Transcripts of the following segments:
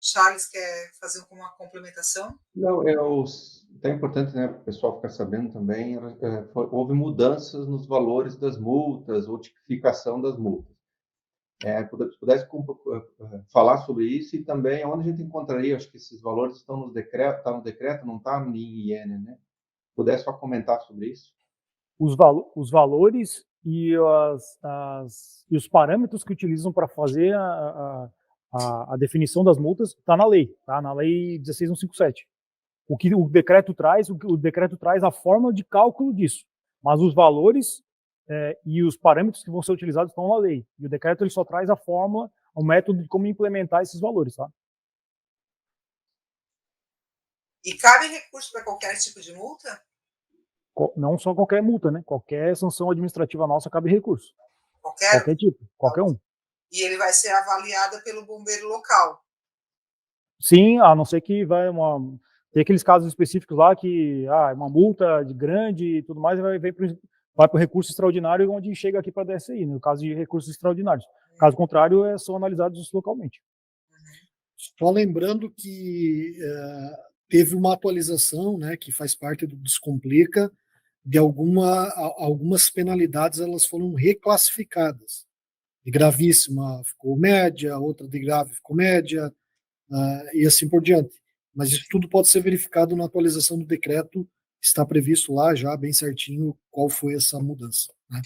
Charles quer fazer uma complementação? Não, é importante, né, para o pessoal ficar sabendo também, houve mudanças nos valores das multas, ou tipificação das multas. Se pudesse falar sobre isso e também onde a gente encontraria, acho que esses valores estão no decreto, está no decreto, não está em IN, né? Pudesse só comentar sobre isso? Os valores e e os parâmetros que utilizam para fazer a definição das multas está na lei, tá? Na lei 16.157. O que o decreto traz a forma de cálculo disso, mas os valores e os parâmetros que vão ser utilizados estão na lei. E o decreto ele só traz a fórmula, o método de como implementar esses valores, tá? E cabe recurso para qualquer tipo de multa? Não só qualquer multa, né? Qualquer sanção administrativa nossa cabe recurso. Qualquer tipo, qualquer um. E ele vai ser avaliado pelo bombeiro local? Sim, a não ser que tem aqueles casos específicos lá que é uma multa de grande e tudo mais, vai para o recurso extraordinário, onde chega aqui para a DSI, no caso de recursos extraordinários. Caso contrário, são analisados localmente. Só lembrando que teve uma atualização, né, que faz parte do Descomplica, de algumas penalidades, elas foram reclassificadas. De gravíssima ficou média, outra de grave ficou média, e assim por diante. Mas isso tudo pode ser verificado na atualização do decreto, está previsto lá já bem certinho qual foi essa mudança, né?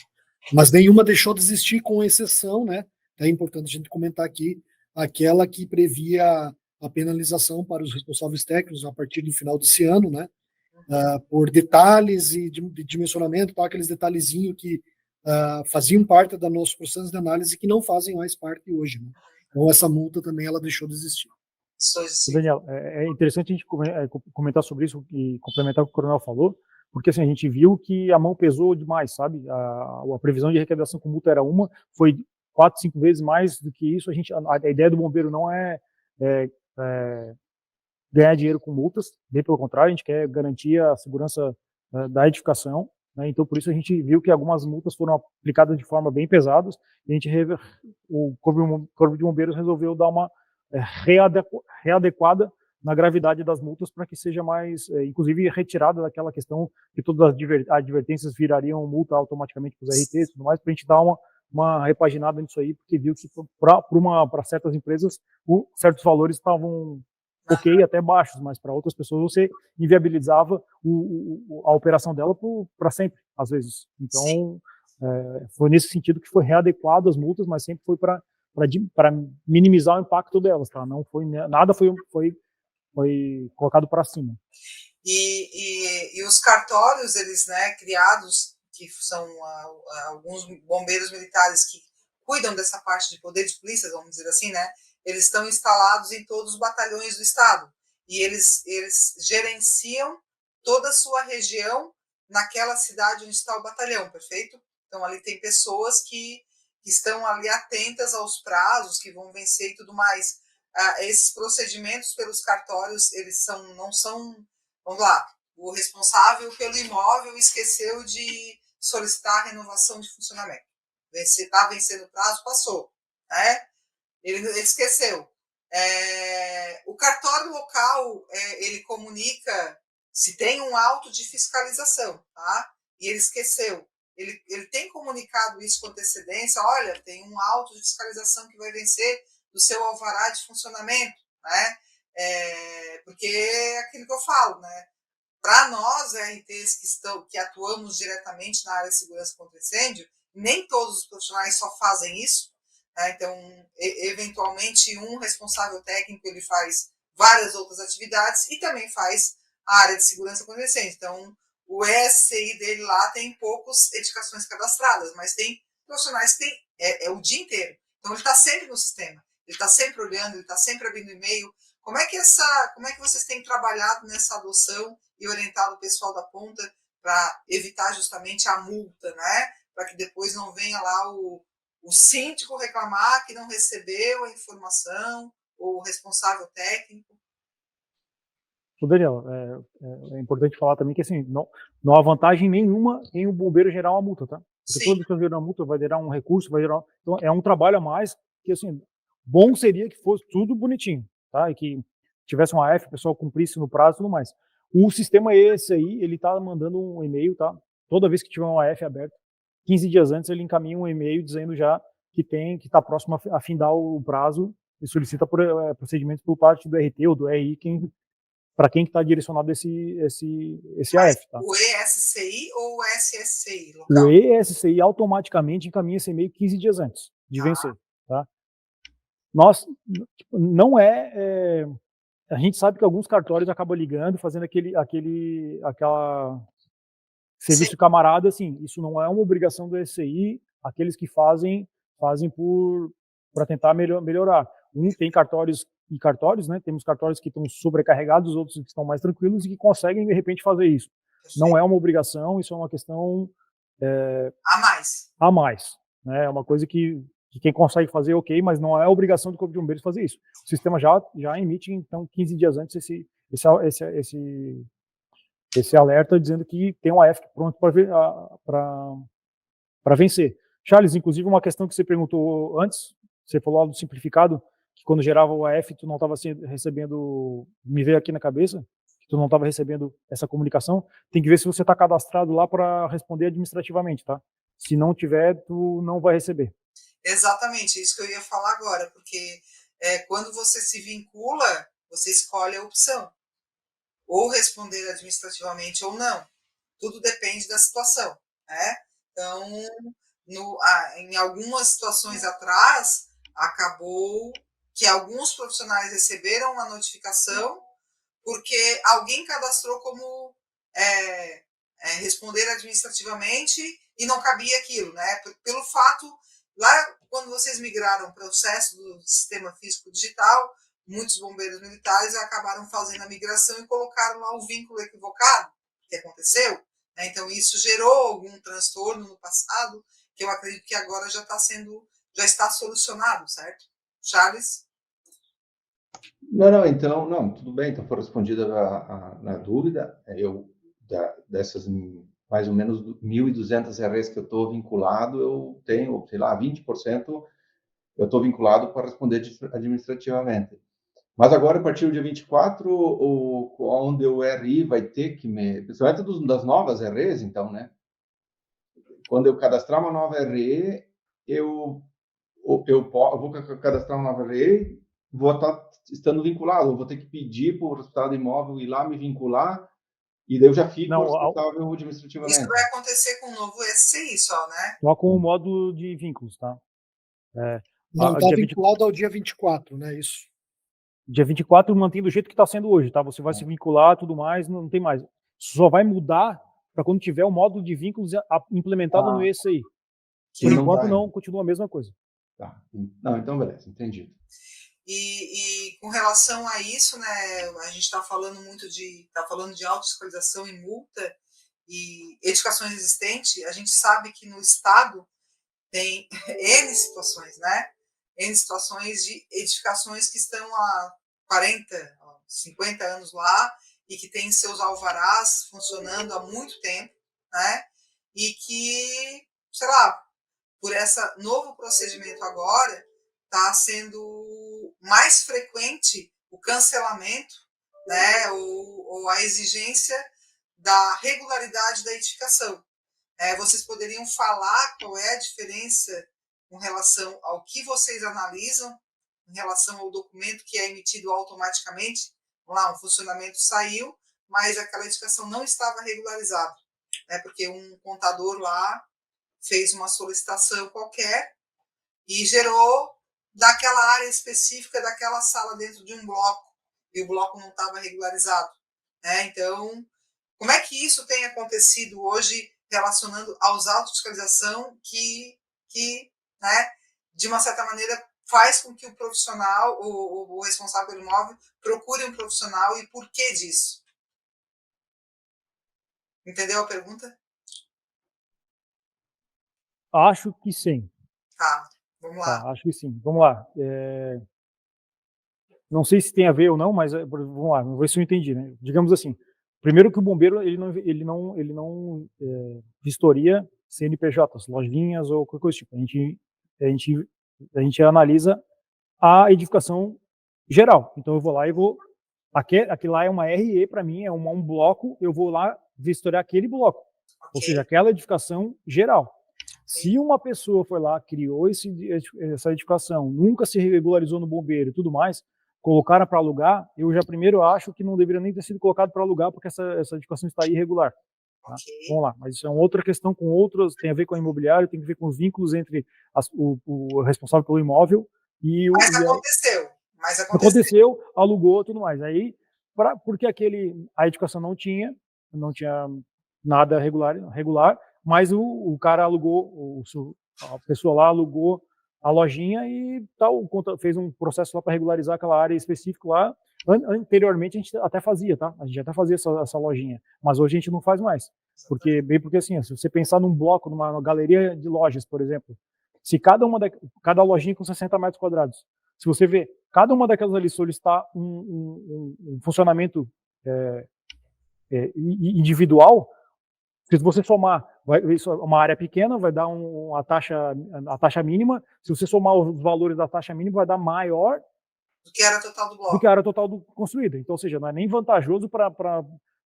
Mas nenhuma deixou de existir, com exceção, né? É importante a gente comentar aqui, aquela que previa a penalização para os responsáveis técnicos a partir do final desse ano, né? Por detalhes e de dimensionamento, tá? Aqueles detalhezinhos que faziam parte do nosso processo de análise que não fazem mais parte hoje, né? Então essa multa também ela deixou de existir. Daniel, é interessante a gente comentar sobre isso e complementar o que o Coronel falou, porque assim, a gente viu que a mão pesou demais, sabe? A previsão de arrecadação com multa era foi 4, 5 vezes mais do que isso. A ideia do bombeiro não é ganhar dinheiro com multas, bem pelo contrário, a gente quer garantir a segurança da edificação, né? Então, por isso a gente viu que algumas multas foram aplicadas de forma bem pesadas, e o Corpo de Bombeiros resolveu dar uma readequada na gravidade das multas para que seja mais, inclusive, retirada daquela questão que todas as advertências virariam multa automaticamente para os RTs e tudo mais, para a gente dar uma repaginada nisso aí, porque viu que para certas empresas certos valores estavam ok, até baixos, mas para outras pessoas você inviabilizava a operação dela para sempre, às vezes. Então, foi nesse sentido que foi readequado as multas, mas sempre foi para minimizar o impacto delas, tá? Não foi nada foi colocado para cima. E os cartórios, eles, né, criados, que são alguns bombeiros militares que cuidam dessa parte de poder de polícia, vamos dizer assim, né? Eles estão instalados em todos os batalhões do estado e eles gerenciam toda a sua região naquela cidade onde está o batalhão, perfeito? Então ali tem pessoas que estão ali atentas aos prazos que vão vencer e tudo mais. Esses procedimentos pelos cartórios, eles não são, vamos lá, o responsável pelo imóvel esqueceu de solicitar a renovação de funcionamento. Está vencendo o prazo, passou, né? Ele esqueceu. O cartório local, ele comunica se tem um auto de fiscalização, tá? E ele esqueceu. Ele tem comunicado isso com antecedência, olha, tem um auto de fiscalização que vai vencer do seu alvará de funcionamento, né? Porque é aquilo que eu falo, né? Para nós, RTs que atuamos diretamente na área de segurança contra incêndio, nem todos os profissionais só fazem isso, né? Então, eventualmente, um responsável técnico ele faz várias outras atividades e também faz a área de segurança contra incêndio. Então, o ESCI dele lá tem poucas edificações cadastradas, mas tem profissionais que tem o dia inteiro. Então, ele está sempre no sistema, ele está sempre olhando, ele está sempre abrindo e-mail. Como é que vocês têm trabalhado nessa adoção e orientado o pessoal da ponta para evitar justamente a multa, né? Para que depois não venha lá o síndico reclamar que não recebeu a informação, ou o responsável técnico? Daniel, é importante falar também que assim, não há vantagem nenhuma em o bombeiro gerar uma multa, tá? Porque Sim. toda vez que eu gerar uma multa, vai gerar um recurso, então é um trabalho a mais, que assim, bom seria que fosse tudo bonitinho. tá? E que tivesse um AF, o pessoal cumprisse no prazo e tudo mais. O sistema esse aí, ele tá mandando um e-mail, tá? Toda vez que tiver um AF aberto, 15 dias antes ele encaminha um e-mail dizendo já que está próximo a findar o prazo e solicita procedimentos por parte do RT ou do RI, para quem está direcionado esse AF. Tá? O ESCI ou o SSCI O local? ESCI automaticamente encaminha esse e-mail 15 dias antes de vencer. Tá? Nós, não a gente sabe que alguns cartórios acabam ligando, fazendo aquela serviço Sim. camarada, assim, isso não é uma obrigação do SCI, aqueles que fazem para tentar melhorar. Tem cartórios e cartórios, né? Temos cartórios que estão sobrecarregados, outros que estão mais tranquilos e que conseguem, de repente, fazer isso. Não é uma obrigação, isso é uma questão a mais. Né? É uma coisa que quem consegue fazer, ok, mas não é obrigação do Corpo de Bombeiros fazer isso. O sistema já emite, então, 15 dias antes esse alerta dizendo que tem um AF pronto para vencer. Charles, inclusive uma questão que você perguntou antes, você falou do simplificado, que quando gerava o AF tu não estava recebendo, me veio aqui na cabeça, que tu não estava recebendo essa comunicação, tem que ver se você está cadastrado lá para responder administrativamente, tá? Se não tiver, tu não vai receber. Exatamente, isso que eu ia falar agora, porque quando você se vincula, você escolhe a opção, ou responder administrativamente ou não. Tudo depende da situação, né? Então, em algumas situações atrás, acabou que alguns profissionais receberam uma notificação porque alguém cadastrou como responder administrativamente e não cabia aquilo, né? Pelo fato, lá quando vocês migraram o processo do sistema físico digital, muitos bombeiros militares acabaram fazendo a migração e colocaram lá o vínculo equivocado, que aconteceu. Né? Então, isso gerou algum transtorno no passado, que eu acredito que agora já está solucionado, certo? Charles? Não, tudo bem, então foi respondida a dúvida. Dessas mais ou menos 1.200 REs que eu estou vinculado, eu tenho, sei lá, 20% eu estou vinculado para responder administrativamente. Mas agora, a partir do dia 24, onde o RI vai ter que principalmente das novas REs, então, né? Quando eu cadastrar uma nova RE, eu vou cadastrar uma nova RE, vou estar estando vinculado, eu vou ter que pedir para o resultado imóvel ir lá me vincular, e daí eu já fico responsável administrativamente. Isso vai acontecer com o novo SCI só, né? Só com o módulo de vínculos, tá? Não está vinculado ao dia 24, né? Isso. Dia 24 mantém do jeito que está sendo hoje, tá? Você vai se vincular, tudo mais, não tem mais. Só vai mudar para quando tiver o módulo de vínculos implementado no ESCI. Por enquanto, não, continua a mesma coisa. Tá. Não, então beleza, entendido. E com relação a isso, né, a gente está falando de autofiscalização e multa e edificações existentes. A gente sabe que no estado tem N situações, né? N situações de edificações que estão há 40, 50 anos lá e que têm seus alvarás funcionando há muito tempo, né? E que, sei lá, por esse novo procedimento agora, está sendo mais frequente o cancelamento, né, ou a exigência da regularidade da edificação. Vocês poderiam falar qual é a diferença com relação ao que vocês analisam, em relação ao documento que é emitido automaticamente? Lá, um funcionamento saiu, mas aquela edificação não estava regularizada, né, porque um contador lá fez uma solicitação qualquer e gerou daquela área específica, daquela sala dentro de um bloco, e o bloco não estava regularizado. Né? Então, como é que isso tem acontecido hoje, relacionando aos autofiscalização, que né, de uma certa maneira, faz com que o profissional, o responsável pelo imóvel, procure um profissional, e por que disso? Entendeu a pergunta? Acho que sim. Tá, vamos lá. Tá, acho que sim. Vamos lá. Não sei se tem a ver ou não, mas vamos lá, vamos ver se eu entendi, né? Digamos assim, primeiro que o bombeiro ele não vistoria CNPJs, lojinhas ou qualquer coisa do tipo. A gente analisa a edificação geral. Então eu vou lá e vou, aquilo lá é uma RE para mim, é um bloco, eu vou lá vistoriar aquele bloco, ou seja, aquela edificação geral. Se uma pessoa foi lá, criou essa edificação, nunca se regularizou no bombeiro e tudo mais, colocaram para alugar, eu já primeiro acho que não deveria nem ter sido colocado para alugar, porque essa edificação está irregular. Tá? Vamos lá, mas isso é uma outra questão com outras, tem a ver com o imobiliário, tem a ver com os vínculos entre o responsável pelo imóvel e o... Mas aconteceu, alugou, tudo mais. Aí, porque a edificação não tinha nada regular, mas o cara alugou, a pessoa lá alugou a lojinha e tal, fez um processo lá para regularizar aquela área específica lá. Anteriormente a gente até fazia, tá? A gente até fazia essa lojinha, mas hoje a gente não faz mais. Porque assim, se você pensar num bloco, numa galeria de lojas, por exemplo, se cada lojinha com 60 metros quadrados, se você vê, cada uma daquelas ali solicitar um funcionamento individual, se você somar, uma área pequena vai dar a taxa mínima, se você somar os valores da taxa mínima, vai dar maior do que a área total do bloco. Do que a área total construída. Então, ou seja, não é nem vantajoso para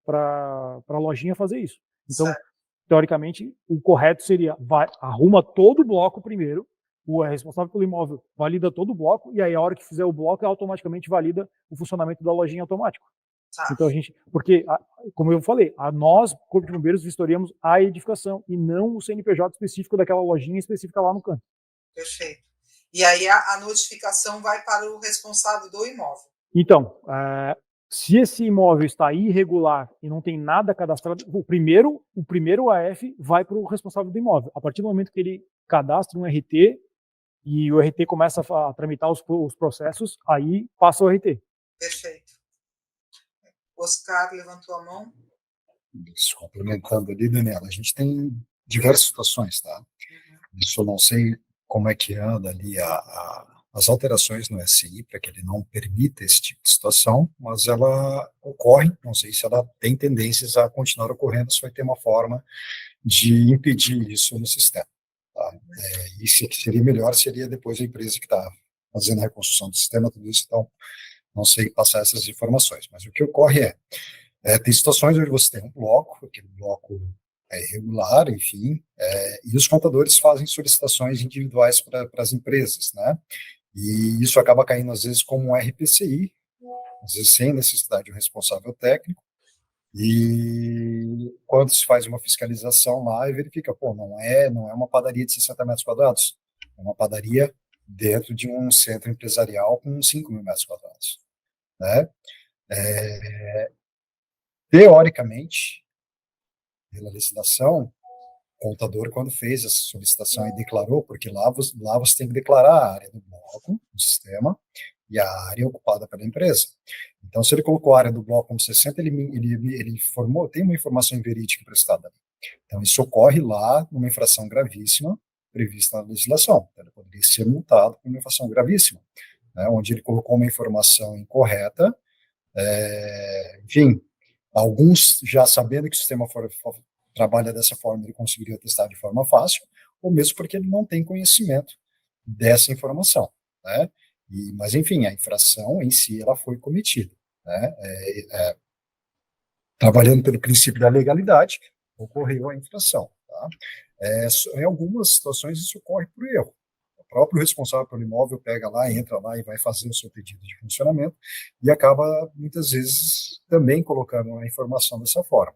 a lojinha fazer isso. Então, certo. Teoricamente, o correto seria, arruma todo o bloco primeiro, o responsável pelo imóvel valida todo o bloco, e aí a hora que fizer o bloco, automaticamente valida o funcionamento da lojinha automático. Então porque, como eu falei, nós, Corpo de Bombeiros, vistoriamos a edificação e não o CNPJ específico daquela lojinha específica lá no canto. Perfeito. E aí a notificação vai para o responsável do imóvel. Então, se esse imóvel está irregular e não tem nada cadastrado, o primeiro AF vai para o responsável do imóvel. A partir do momento que ele cadastra um RT e o RT começa a tramitar os processos, aí passa o RT. Perfeito. Oscar levantou a mão. Isso, complementando ali, Daniela, a gente tem diversas situações, tá? Eu só não sei como é que anda ali as alterações no SI para que ele não permita esse tipo de situação, mas ela ocorre, não sei se ela tem tendências a continuar ocorrendo, se vai ter uma forma de impedir isso no sistema. Tá? Isso que seria melhor seria depois a empresa que está fazendo a reconstrução do sistema, tudo isso, então não sei passar essas informações, mas o que ocorre tem situações onde você tem um bloco, aquele bloco é irregular, enfim, e os contadores fazem solicitações individuais para as empresas, né? E isso acaba caindo, às vezes, como um RPCI, às vezes sem necessidade de um responsável técnico, e quando se faz uma fiscalização lá e verifica, não é uma padaria de 60 metros quadrados, é uma padaria dentro de um centro empresarial com 5 mil metros quadrados, né? Teoricamente, pela legislação, o contador, quando fez essa solicitação e declarou, porque lá você tem que declarar a área do bloco, do sistema, e a área ocupada pela empresa. Então, se ele colocou a área do bloco como 60, ele informou, tem uma informação inverídica prestada ali. Então, isso ocorre lá numa infração gravíssima prevista na legislação. Então, ele poderia ser multado por uma infração gravíssima, né, onde ele colocou uma informação incorreta, enfim, alguns já sabendo que o sistema trabalha dessa forma, ele conseguiria testar de forma fácil, ou mesmo porque ele não tem conhecimento dessa informação, né? Mas, enfim, a infração em si, ela foi cometida, né? Trabalhando pelo princípio da legalidade, ocorreu a infração, tá? Em algumas situações, isso ocorre por erro. O próprio responsável pelo imóvel pega lá, entra lá e vai fazer o seu pedido de funcionamento e acaba, muitas vezes, também colocando a informação dessa forma.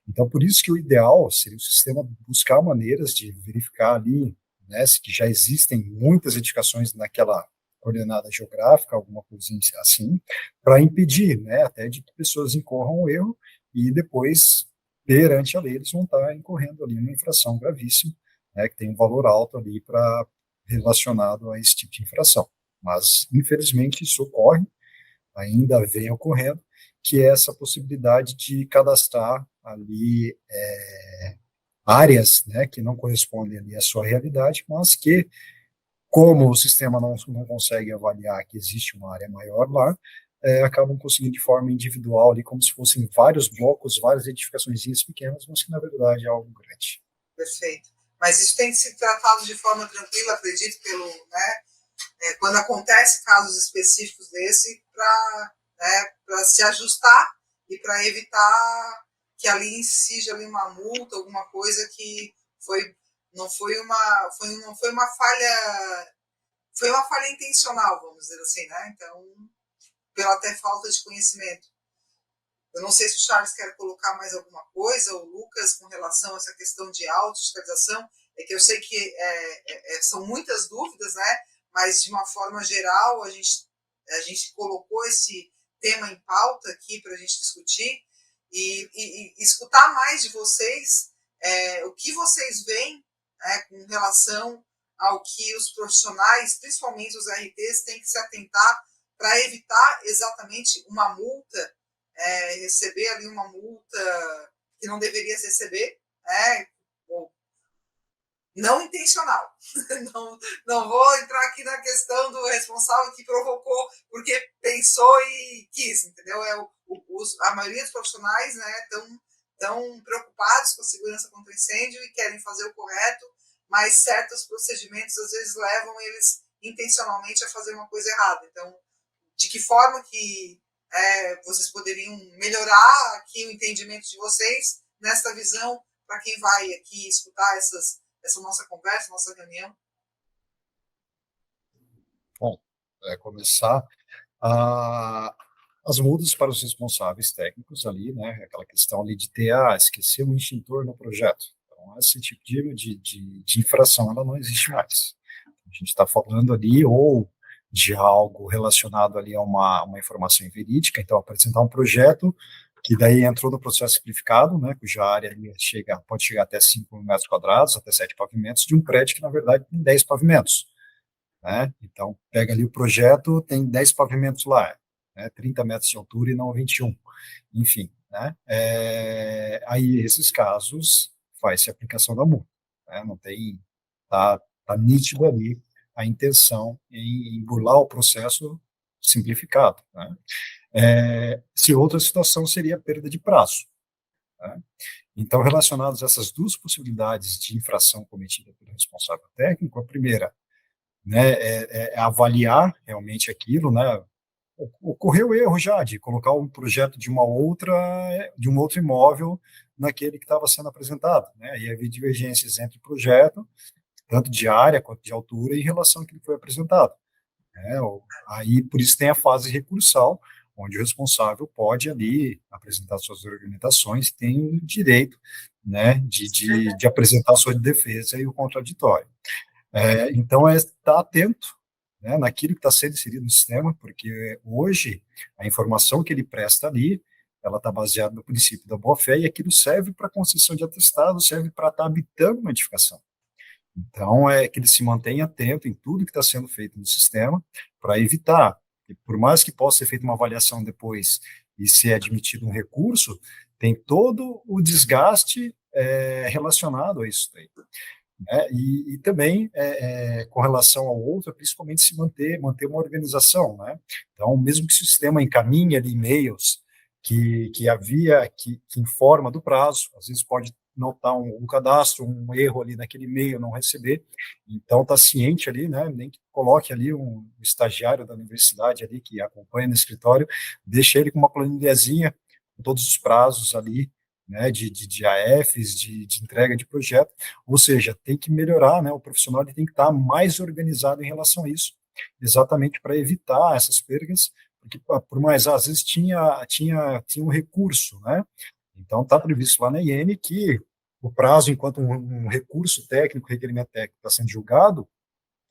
Então, por isso que o ideal seria o sistema buscar maneiras de verificar ali, né, que já existem muitas edificações naquela coordenada geográfica, alguma coisinha assim, para impedir, né, até de que pessoas incorram o erro e depois, perante a lei, eles vão estar incorrendo ali uma infração gravíssima, né, que tem um valor alto ali relacionado a esse tipo de infração. Mas, infelizmente, isso ocorre, ainda vem ocorrendo, que é essa possibilidade de cadastrar ali áreas, né, que não correspondem ali à sua realidade, mas que, como o sistema não consegue avaliar que existe uma área maior lá, acabam conseguindo de forma individual ali, como se fossem vários blocos, várias edificações pequenas, mas que na verdade é algo grande. Perfeito. Mas isso tem que ser tratado de forma tranquila, acredito, quando acontece casos específicos desse, para se ajustar e para evitar que ali incida ali uma multa, alguma coisa que não foi uma falha, foi uma falha intencional, vamos dizer assim, né? Então, pela até falta de conhecimento. Eu não sei se o Charles quer colocar mais alguma coisa, ou o Lucas, com relação a essa questão de autofiscalização. É que eu sei que são muitas dúvidas, né? Mas, de uma forma geral, a gente colocou esse tema em pauta aqui para a gente discutir e escutar mais de vocês, o que vocês veem, né, com relação ao que os profissionais, principalmente os RTs, têm que se atentar para evitar exatamente uma multa, receber ali uma multa que não deveria se receber, ou não intencional. Não vou entrar aqui na questão do responsável que provocou porque pensou e quis, entendeu? A maioria dos profissionais, né, estão preocupados com a segurança contra incêndio e querem fazer o correto, mas certos procedimentos às vezes levam eles intencionalmente a fazer uma coisa errada. Então, de que forma que vocês poderiam melhorar aqui o entendimento de vocês nesta visão para quem vai aqui escutar essa nossa conversa, nossa reunião? Bom, começar as multas para os responsáveis técnicos ali, né? Aquela questão ali de ter, esquecer um extintor no projeto. Então, esse tipo de infração, ela não existe mais. A gente está falando ali ou de algo relacionado ali a uma informação verídica, então apresentar um projeto que daí entrou no processo simplificado, né, cuja área ali pode chegar até 5 metros quadrados, até 7 pavimentos, de um prédio que, na verdade, tem 10 pavimentos. Né? Então, pega ali o projeto, tem 10 pavimentos lá, né, 30 metros de altura e não 21. Enfim, né? Aí, esses casos, faz-se a aplicação da multa. Né? Não tem, tá nítido ali a intenção em burlar o processo simplificado. Né? Se outra situação seria a perda de prazo. Né? Então, relacionados a essas duas possibilidades de infração cometida pelo responsável técnico, a primeira, né, é avaliar realmente aquilo, né? Ocorreu erro já de colocar um projeto de um outro imóvel naquele que estava sendo apresentado, né? E havia divergências entre o projeto, tanto de área quanto de altura, em relação àquilo que foi apresentado. Né? Aí, por isso tem a fase recursal, onde o responsável pode ali apresentar suas argumentações, tem o direito, né, de apresentar a sua defesa e o contraditório. Então, estar atento, né, naquilo que está sendo inserido no sistema, porque hoje a informação que ele presta ali, ela está baseada no princípio da boa-fé, e aquilo serve para concessão de atestado, serve para estar habitando uma edificação. Então, é que ele se mantenha atento em tudo que está sendo feito no sistema, para evitar, que por mais que possa ser feita uma avaliação depois e ser admitido um recurso, tem todo o desgaste relacionado a isso daí. Né? E também, com relação ao outro, principalmente se manter uma organização. Né? Então, mesmo que o sistema encaminhe ali e-mails que informa do prazo, às vezes pode notar um cadastro, um erro ali naquele e-mail, não receber, então está ciente ali, né, nem que coloque ali um estagiário da universidade ali que acompanha no escritório, deixa ele com uma planilhazinha com todos os prazos ali, né, de AFs, de entrega de projeto, ou seja, tem que melhorar, né, o profissional ele tem que estar mais organizado em relação a isso, exatamente para evitar essas perdas, porque por mais, às vezes tinha um recurso, né, então está previsto lá na IN que o prazo, enquanto um recurso técnico, requerimento técnico está sendo julgado,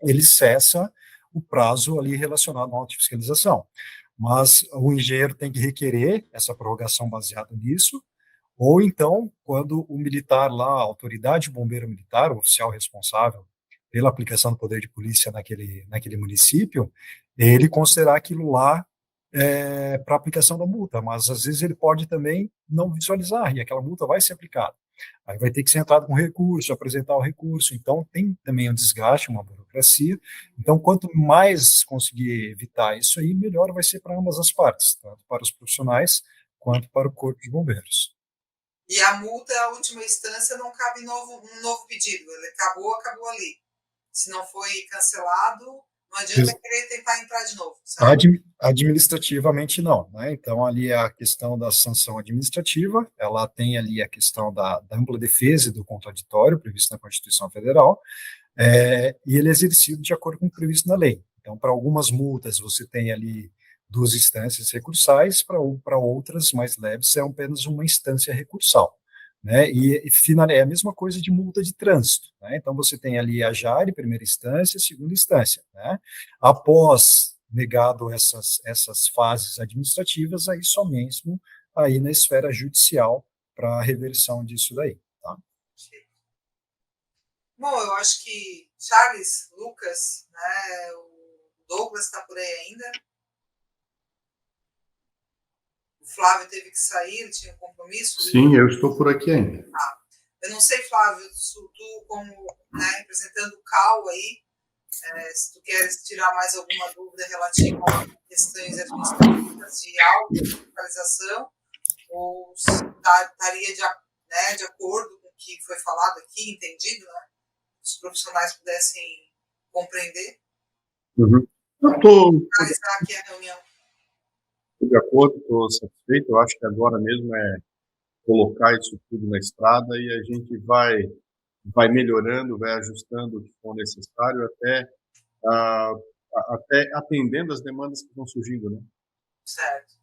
ele cessa o prazo ali relacionado à autofiscalização. Mas o engenheiro tem que requerer essa prorrogação baseada nisso, ou então, quando o militar lá, a autoridade bombeiro militar, o oficial responsável pela aplicação do poder de polícia naquele município, ele considerar aquilo lá para aplicação da multa, mas às vezes ele pode também não visualizar, e aquela multa vai ser aplicada. Aí vai ter que ser entrado com recurso, apresentar o recurso, então tem também um desgaste, uma burocracia, então quanto mais conseguir evitar isso aí, melhor vai ser para ambas as partes, tanto para os profissionais quanto para o corpo de bombeiros. E a multa, a última instância, não cabe um novo pedido. Ele acabou ali. Se não foi cancelado, Não adianta querer tentar entrar de novo, certo? Administrativamente não, né? Então ali a questão da sanção administrativa, ela tem ali a questão da ampla defesa e do contraditório previsto na Constituição Federal, e ele é exercido de acordo com o previsto na lei. Então, para algumas multas você tem ali 2 instâncias recursais, para outras mais leves é apenas uma instância recursal. Né, e é a mesma coisa de multa de trânsito. Né, então, você tem ali a JARE, primeira instância, segunda instância. Né, após negado essas fases administrativas, aí só mesmo aí na esfera judicial para a reversão disso daí. Tá? Bom, eu acho que Charles, Lucas, né, o Douglas está por aí ainda. O Flávio teve que sair, ele tinha um compromisso. Sim, eu estou por aqui ainda. Eu não sei, Flávio, tu como representando o CAL aí, se tu queres tirar mais alguma dúvida relativa a questões administrativas de auto-fiscalização, ou estaria de acordo com o que foi falado aqui, entendido, né? Os profissionais pudessem compreender. Uhum. Eu estou Finalizar aqui a reunião. de acordo, estou satisfeito. Eu acho que agora mesmo é colocar isso tudo na estrada e a gente vai melhorando, vai ajustando o que for necessário até atendendo as demandas que vão surgindo, né? Certo.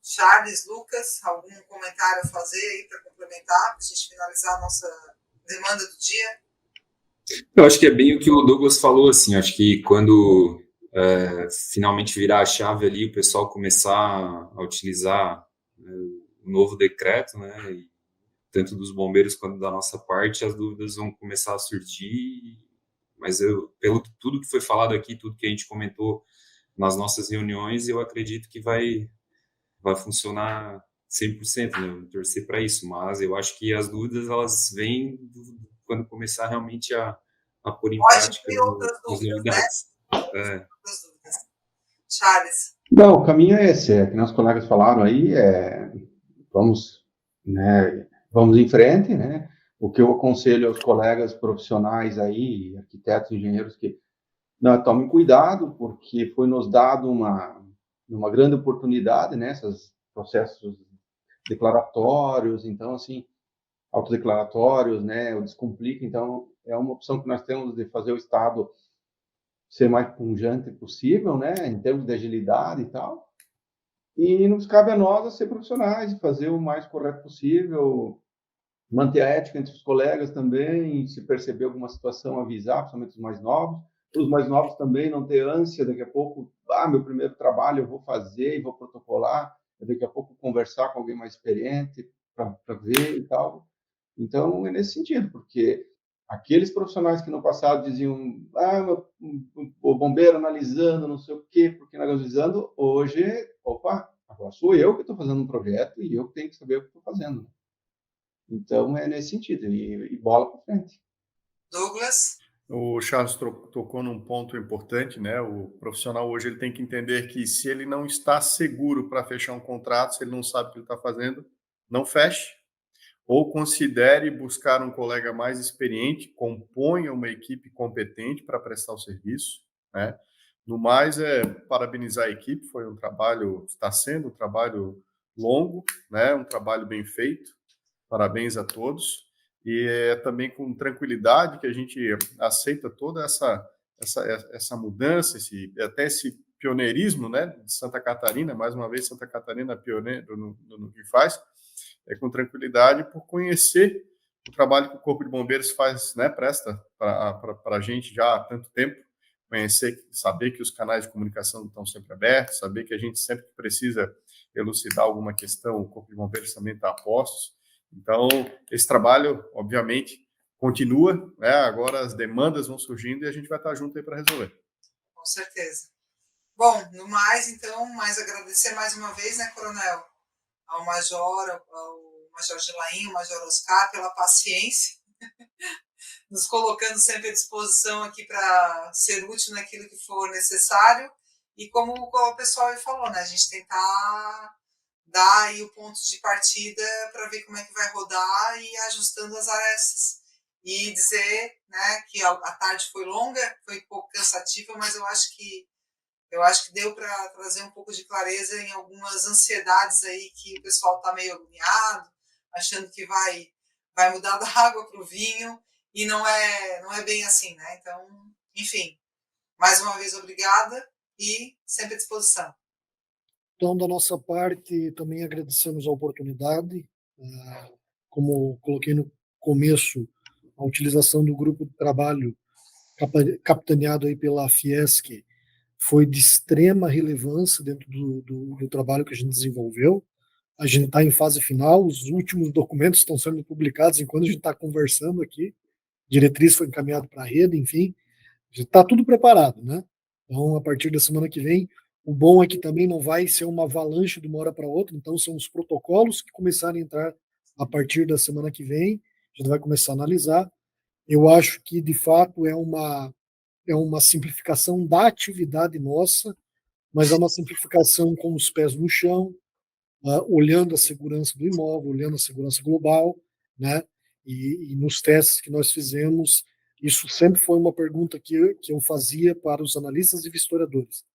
Charles, Lucas, algum comentário a fazer aí para complementar, para a gente finalizar a nossa demanda do dia? Eu acho que é bem o que o Douglas falou, assim, acho que quando finalmente virar a chave ali, o pessoal começar a utilizar o novo decreto, né, e tanto dos bombeiros quanto da nossa parte, as dúvidas vão começar a surgir, mas pelo tudo que foi falado aqui, tudo que a gente comentou nas nossas reuniões, eu acredito que vai funcionar 100%, né? Eu vou torcer para isso, mas eu acho que as dúvidas, elas vêm quando começar realmente a pôr em prática outras as dúvidas, novidades. Outras dúvidas. Charles. Não, o caminho é esse, que nossos colegas falaram aí, vamos em frente, né? O que eu aconselho aos colegas profissionais aí, arquitetos, engenheiros, que tomem cuidado, porque foi nos dado uma grande oportunidade, né? Esses processos declaratórios, então, assim, autodeclaratórios, né? O Descomplica, então, é uma opção que nós temos de fazer o Estado ser mais pungente possível, né? Em termos de agilidade e tal. E nos cabe a nós ser profissionais e fazer o mais correto possível, manter a ética entre os colegas também, se perceber alguma situação, avisar, principalmente os mais novos. Os mais novos também não ter ânsia, daqui a pouco, meu primeiro trabalho eu vou fazer e vou protocolar, daqui a pouco conversar com alguém mais experiente para ver e tal. Então, é nesse sentido, porque aqueles profissionais que no passado diziam, o bombeiro analisando, não sei o quê, porque analisando, hoje, agora sou eu que estou fazendo um projeto e eu que tenho que saber o que estou fazendo. Então, é nesse sentido, e bola para frente. Douglas? O Charles tocou num ponto importante, né? O profissional hoje ele tem que entender que se ele não está seguro para fechar um contrato, se ele não sabe o que ele está fazendo, não feche. Ou considere buscar um colega mais experiente, componha uma equipe competente para prestar o serviço, né? No mais, parabenizar a equipe, está sendo um trabalho longo, né? Um trabalho bem feito, parabéns a todos, e é também com tranquilidade que a gente aceita toda essa mudança, até esse pioneirismo, né? De Santa Catarina, mais uma vez Santa Catarina pioneiro no que faz, com tranquilidade, por conhecer o trabalho que o Corpo de Bombeiros faz, né, presta para a gente já há tanto tempo, conhecer, saber que os canais de comunicação estão sempre abertos, saber que a gente sempre precisa elucidar alguma questão, o Corpo de Bombeiros também está a postos. Então, esse trabalho, obviamente, continua, né, agora as demandas vão surgindo e a gente vai estar junto aí para resolver. Com certeza. Bom, no mais, então, agradecer mais uma vez, né, Coronel, ao Major Gelaim, ao Major Oscar, pela paciência, nos colocando sempre à disposição aqui para ser útil naquilo que for necessário. E como o pessoal aí falou, né, a gente tentar dar aí o ponto de partida para ver como é que vai rodar e ir ajustando as arestas e dizer, né, que a tarde foi longa, foi um pouco cansativa, mas eu acho que deu para trazer um pouco de clareza em algumas ansiedades aí que o pessoal está meio agoniado, achando que vai mudar da água para o vinho, e não é bem assim, né? Então, enfim, mais uma vez obrigada e sempre à disposição. Então, da nossa parte, também agradecemos a oportunidade. Como coloquei no começo, a utilização do grupo de trabalho capitaneado aí pela Fiesc foi de extrema relevância dentro do trabalho que a gente desenvolveu. A gente está em fase final, os últimos documentos estão sendo publicados enquanto a gente está conversando aqui. A diretriz foi encaminhada para a rede, enfim, está tudo preparado, né? Então, a partir da semana que vem, o bom é que também não vai ser uma avalanche de uma hora para outra, então são os protocolos que começarem a entrar a partir da semana que vem, a gente vai começar a analisar. Eu acho que, de fato, é uma simplificação da atividade nossa, mas é uma simplificação com os pés no chão, olhando a segurança do imóvel, olhando a segurança global, né? E nos testes que nós fizemos, isso sempre foi uma pergunta que eu fazia para os analistas e vistoriadores.